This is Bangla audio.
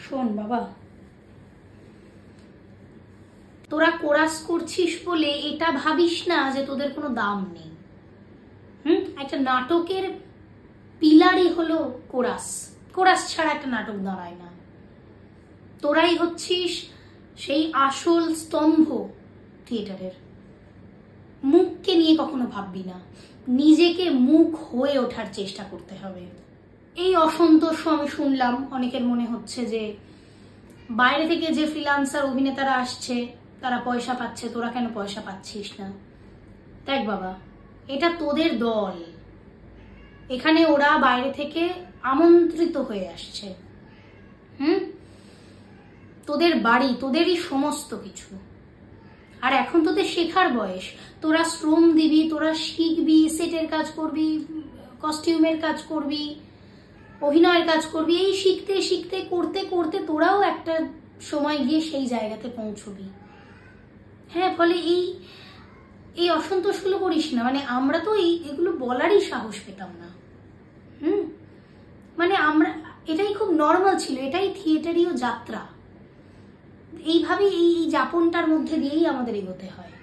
শোন বাবা, তোরা কোরাস করছিস বলে এটা ভাবিস না যে তোদের কোনো দাম নেই। একটা নাটকের পিলারই হলো কোরাস। কোরাস ছাড়া একটা নাটক দাঁড়ায় না। তোরাই হচ্ছিস সেই আসল স্তম্ভ থিয়েটারের। মুখকে নিয়ে কখনো ভাববি না, নিজেকে মুখ হয়ে ওঠার চেষ্টা করতে হবে। এই অসন্তোষ আমি শুনলাম, অনেকের মনে হচ্ছে যে বাইরে থেকে যে ফ্রিল্যান্সার অভিনেতারা আসছে তারা পয়সা পাচ্ছে, তোরা কেন পয়সা পাচ্ছিস না। দেখ বাবা, এটা তোদের দল, এখানে ওরা বাইরে থেকে আমন্ত্রিত হয়ে আসছে। তোদের বাড়ি, তোদেরই সমস্ত কিছু। আর এখন তোদের শেখার বয়স, তোরা শ্রম দিবি, তোরা শিখবি, সেটের কাজ করবি, কস্টিউমের কাজ করবি, অভিনয়ের কাজ করবি। এই শিখতে শিখতে করতে করতে তোরাও একটা সময় গিয়ে সেই জায়গাতে পৌঁছবি। হ্যাঁ, ফলে এই অসন্তোষগুলো করিস না। মানে আমরা তো এগুলো বলারই সাহস পেতাম না। মানে আমরা, এটাই খুব নর্মাল ছিল, এটাই থিয়েটারীয় যাত্রা। এইভাবে এই যাপনটার মধ্যে দিয়েই আমাদের এগোতে হয়।